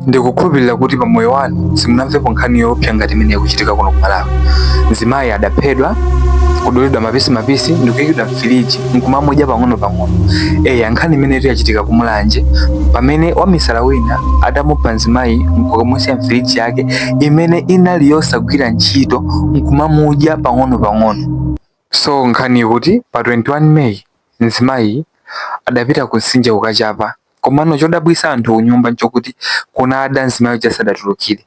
Ndikukhulupirira kuti pa moyo wanu simunamvepo nkhani yoopsa ngati imene ikuchitika kuno ku Malawi. Mzimayi adaphedwa, kudulidwa mapisi ndikuyikidwa mfiriji nkumamudya pang'ono. Nkhani imene yachitika ku Mulanje pamene wamisala wina adamupha mzimayi nkukamusiya mfiriji yake imene inali yosagwira ntchito nkumamudya pang'ono. So nkhani ikuti pa 21 May mzimayi adapita ku mtsinje kukachapa. Komano chodabwisa anthu kunyumba nchokuti kuna ada mzimayi uja sadatulukire.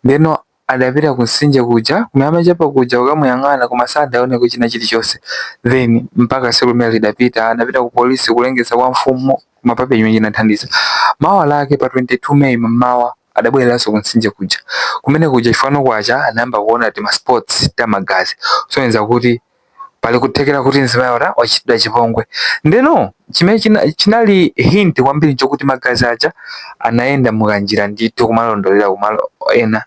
Ndeno adapita ku mtsinje kuja kumuyamba chapa kuja ukamuyang'ana koma sadaone kuchina chilichonse. Then mpaka siku limene lidapita adapita ku polisi kulengeza kwa mfumu mapape imene inathandiza. Mawa lake pa 22 May mmawa adabwereranso ku mtsinje kuja. Kumene kuja chifano kwacha anayamba kuona ti ma spots ta magazi. So enza kuti pali kuthekera kuti mzimayi ora wachitidwa chipongwe. Ndeno chimene chinali hint kwambiri chokuti magazi aja anaenda mukanjira ndithu kumalondolera kumalo ena.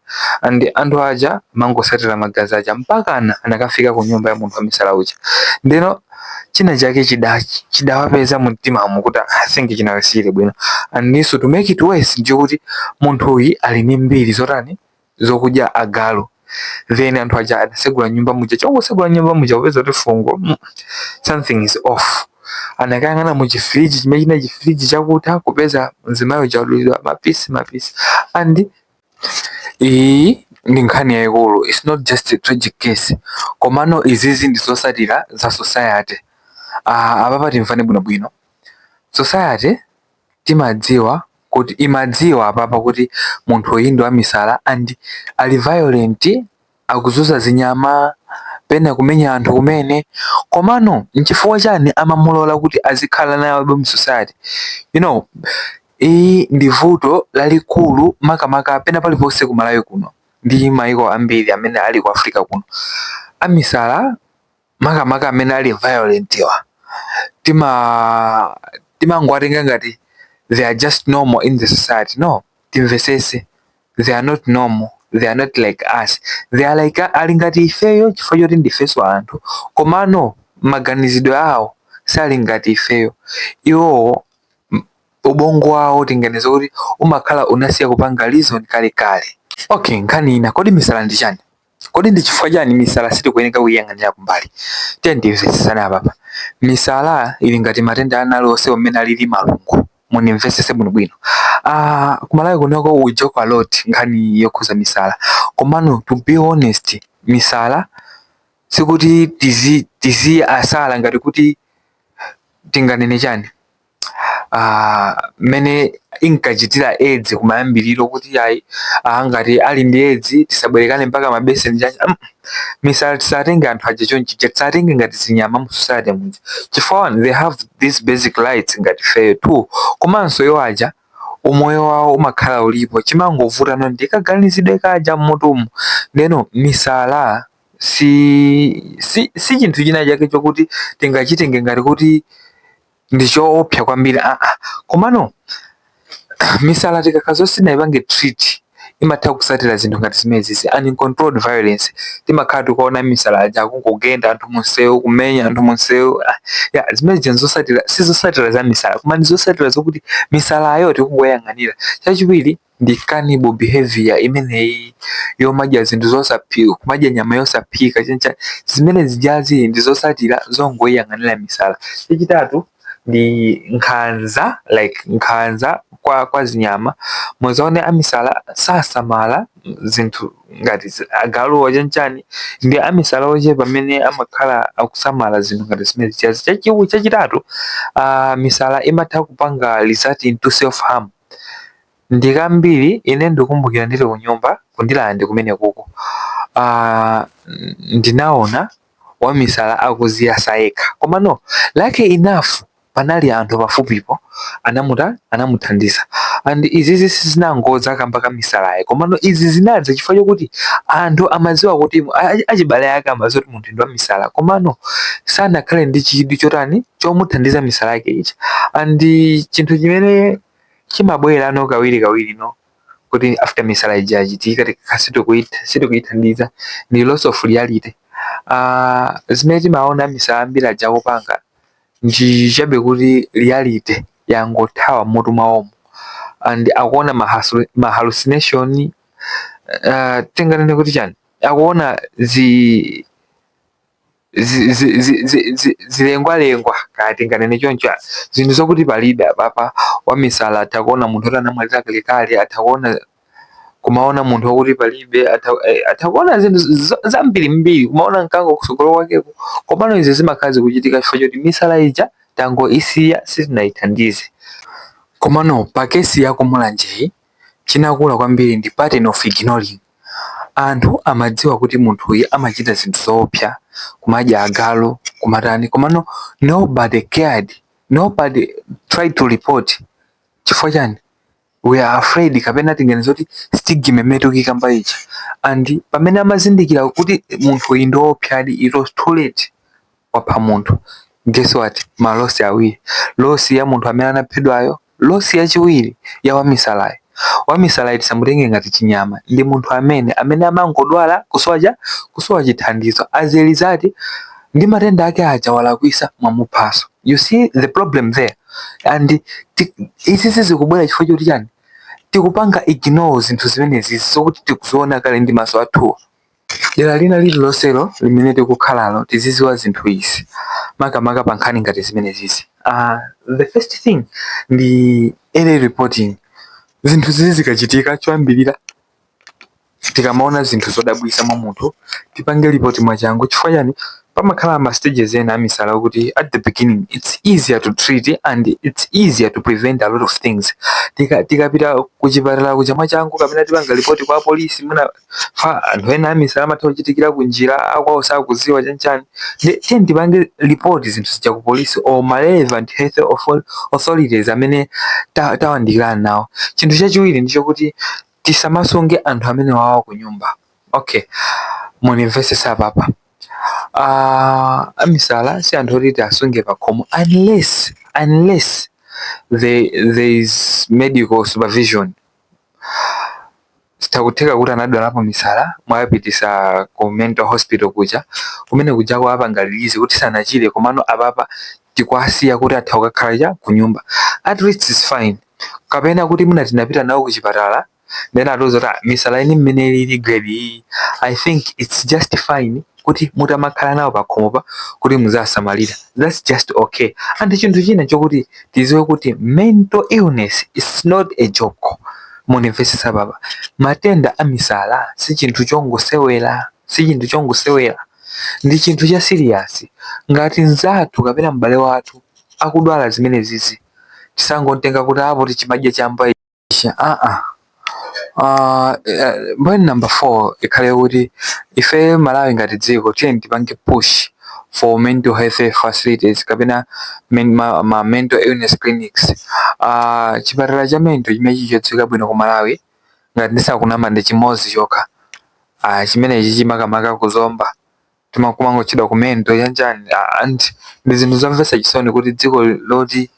Anthu aja mangosatira magazi aja mpaka anakafika ku nyumba ya munthu wamisala uja. Ndeno china chake chidawapeza mumtimamu kuti I think chinawasiyire bwino. And so to make it worse njokuti munthu uyu ali ndi mbiri zotani zokudya agalu. Then anthu aja adasegula nyumba muja chongosegula nyumba muja kupeza kuti fungo something is off. Anakayang'ana mu chifriji chimene china chifriji chakuta kupeza mzimayi uja udulidwa mapisi. And iyi ndi nkhani yayikulu. It's not just a tragic case. Komano izizi ndi zosatira za society. Apapa timvane bwinobwino. Society timadziwa kuti imadziwa apapa kuti munthu uyu ndi wamisala and ali violent, akuzunza zinyama, pena kumenya anthu kumene. Komano nchifukwa chani amamulola kuti azikhala naye mu society? Iyi ndi vuto lalikulu makamaka pena paliponse ku Malawi kuno ndi mayiko ambiri amene ali ku Africa kuno. Amisala makamaka amene ali violent wa timangwatenga ngati they are just normal in the society. No, timvesese. They are not normal. They are not like us. They are like ali ngati ifeyo chifukwa choti ndifeso anthu. Komano maganizidwe awo sali ngati ifeyo. Iwo ubongo wawo tinganiza kuti umakhala unasiya kupanga reason kale. Okay, nkhani ina kodi misala ndi chani? Kodi ndi chifukwa chani misala sitikuyeneka kuyang'anira kumbali? Tiyandimvesesana apapa. Misala ili ngati matenda analonse omene alili malungo. Munimvesese bwinobwino. Ku Malawi kunoko we joke a lot nkhani yokhuza misala. Komano to be honest, misala sikuti tizi asala ngati kuti tinganene chani. Mene inkachitira AIDS kumayambiriro kuti ayi ngati ali ndi AIDS tisabwerekane mpaka mabeseni chacha. Misala tisatenge anthu aja chonchi, tisatenge ngati zinyama mu society muja. Chifukwa they have these basic rights ngati fair too. Komanso iwo aja umoyo wawo umakhala ulipo, chimangovuta no ndikaganizidwe kaja mmutumu. Ndeno misala si chinthu china chake chokuti tingachitenge ngati kuti ndichoopsa kwambiri. Komano misala tikakazosina ipange treat imatha kusatira zinthu ngati zimezi uncontrolled violence. Timakhala tikuona misala aja kungogenda anthu munsewu, kumenya anthu munsewu. Zimezi nzosatira sizosatira za misala koma ndizosatira zokuti misala ayo tikungoyang'anira. Chachiwiri ndi cannibal behavior imeneyi yomadya zinthu zosaphika, kumadya nyama yosaphika chencha. Zimene zijazi ndizosatira zongoyang'anira misala. Chachitatu ndi nkhanza kwa zinyama. Muzaone amisala sasamala zinthu ngati agalu chanchani. Ndi amisala oche pamene amakhala akusamala zinthu ngati zimene zijazi. Chachitatu misala imatha kupanga result into self harm. Ndikambiri ine ndikumbukira ndili ku nyumba kundilanda ndi kumene kuko. Ndinaona wamisala akuziyasa yekha. Komano lucky enough panali anthu pafupipo anamuthandiza. And izizi sizinangoza kamba ka misala. Komano izi zinadza chifukwa chokuti anthu amadziwa kuti achibale yake amadziwa kuti munthu ndi wamisala. Komano sanakhale ndi chidwi chotani chomuthandiza misala yake ichi. And chinthu chimene chimabwera no kawiri no kuti after misala ijachitika sitikuithandiza ndi loss of reality. Zimene timaona misala ambiri aja kupanga ndi chabe kuti reality yangothawa mutu mwawomo. and akuona ma hallucination tinganene kuti chani, akuona zilengwalengwa kati nganene choncho, zinthu zokuti palibe apapa. Wamisala atakuona munthu oti anamwalira kalekale, atakuona kumaona munthu wakuti palibe, atakuona zinthu zambirimbiri, kumaona mkango kusogolo kwakeko. Komano izi zimakhala zikuchitika chifukwa choti misala ija tangoisiya sitinayithandize. Komano pa kesi yako Mulanjeyi chinakula kwambiri ndi pattern of ignoring. Anthu amadziwa kuti munthu uyu amachita zinthu zoopsa, kumadya agalo, kumatani, komano nobody cared, nobody tried to report. Chifukwa chani? We are afraid kapena tinganene zoti stigma imene tikukamba ija. And pamene amazindikira kuti munthu uyu ndi woopsadi, it was too late wapha munthu. Guess what? Malosi awiri. Losi ya munthu amene anaphedwayo, losi yachiwiri ya Wamisalayo. Wamisalayo tisamutenge ngati chinyama, ndi munthu amene amangodwala kusowa chithandizo. As a result, ndi matenda ake aja walakwisa mwamuphaso. You see the problem there. And izi zikubwera chifukwa choti chani? Tikupanga ignore zinthu zimenezi zokuti tikuziona kale ndi maso athu. Dera lina lililonselo limene tikukhalalo tiziziwa zinthu izi, makamaka pa nkhani ngati zimenezi. The first thing ndi early reporting. Zinthu zizi zikachitika choyambirira, tikamaona zinthu zodabwisa mwa munthu, tipange report mwachangu. Chifukwa chani? Pamakhala ma stages ena amisala kuti at the beginning it's easier to treat and it's easier to prevent a lot of things. Tikapita kuchipatala kuja mwachangu kapena tipanga report kwa polisi, muna anthu ena amisala amatha kuchitikira kunjira akwawo sakuziwa chanchani. Then tipange report zinthu zija ku polisi or ma relevant health authorities amene tawandikana nawo. Chinthu chachiwiri ndicho kuti tisamasunge anthu amene wawa ku nyumba. Okay, munimvese sapapa. Amisala si anthu oti asunge pakhomo unless there is medical supervision. Sitakutheka kuti anadwalapo misala mwayapitisa ku mental hospital kuja, kumene kujako apangalirize kuti sanachire, komano apapa tikwasiya kuti atha kukakhala ku nyumba. At least is fine. Kapena kuti muna tinapita nawo kuchipatala, then atozota misala ini mmene ili grade, I think it's just fine kuti mutamakhala nawo pakhomopa kuti muzasamalira. That's just okay. And chinthu china chokuti tiziwe kuti mental illness is not a joke. Munimvese sababa. Matenda amisala si chinthu chongosewera, ndi chinthu cha serious. Ngati nzathu kapena m'bale wathu akudwala zimene zizi, tisangotenga kuti apo tichimadya chamba isha. Point number 4 ikhale kuti ife Malawi ngati dziko tiye tipange push for mental health facilities kapena ma mental illness clinics. Chipatala cha mental chimenechi chodziwika bwino ku Malawi, ngati ndisakunama ndi chimodzi chokha. Chimenechi chimakamaka kuzomba, timakumangochedwa ku mental chanchani. And ndi zinthu zomvetsa chisoni kuti dziko loti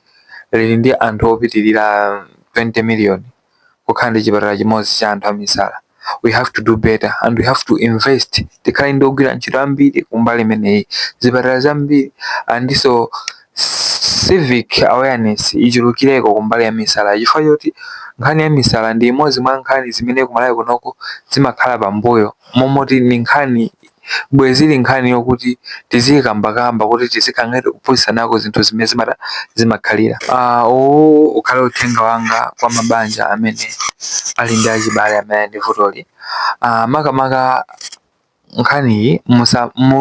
lili ndi anthu opitirira 20 million kukhala ndi chipatala chimodzi cha anthu amisala. We have to do better and we have to invest. Tikhale ndi ogwira ntchito ambiri kumbali imeneyi, zipatala zambiri, and so civic awareness ichulukireko kumbali ya misala. Chifukwa choti nkhani ya misala ndi imodzi mwa nkhani zimene ku Malawi kunoko zimakhala pambuyo, momoti ni nkhani bwezili nkhani yokuti tizikambakamba kuti tizikangati kuphunzitsa nako zinthu zimene zimakhalira. Ukhale uthenga wanga kwa mabanja amene ali ndi achibale amene ndi vutoli. Makamaka nkhani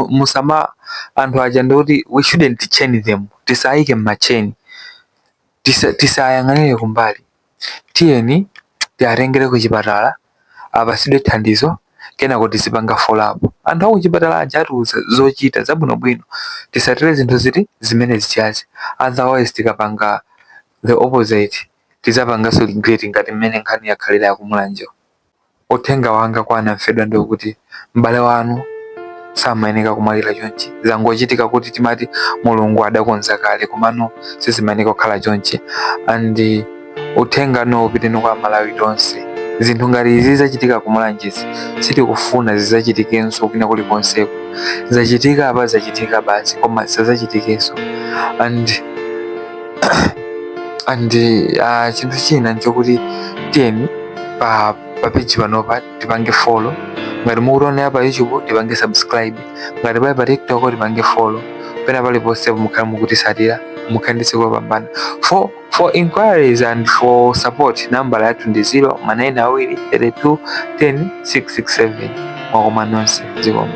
musama anthu aja ndikuti we shouldn't chain them. Tisayike mmacheni, tisayang'anire kumbali. Tiyeni tiatengere kuchipatala apasidwe thandizo, kenako tizipanga follow up. Anthu akuchipatala aja atiuza zochita zabwinobwino, tisatire zinthu ziti zimene zichazi. Otherwise tikapanga the opposite, tizapanganso regret ngati mmene nkhani yakhalira ya ku Mulanje. Uthenga wanga kwa anamfedwa ndi kuti m'bale wanu samayeneka kumwalira chonchi. Zangochitika kuti timati Mulungu adakonza kale, komano sizimayeneka kukhala chonchi. And uthenga upite kwa Malawi tonse. Zinthu ngati izi zachitika ku Mulanje sitikufuna zizachitikenso kwina kulikonseko. Zachitika apa zachitika basi, koma zisachitikenso. And and chintu china nchokuti tiyeni pa page panopa tipange follow, ngati mukuona pa YouTube tipange subscribe, ngati pali pa TikTok tipange follow, pena pali poste mukhala mukutisatira mukhanditse kupambana. For inquiries and for support number yathu ndi 0 manena awiri 32 10 667 mwakoma nonse zikomo.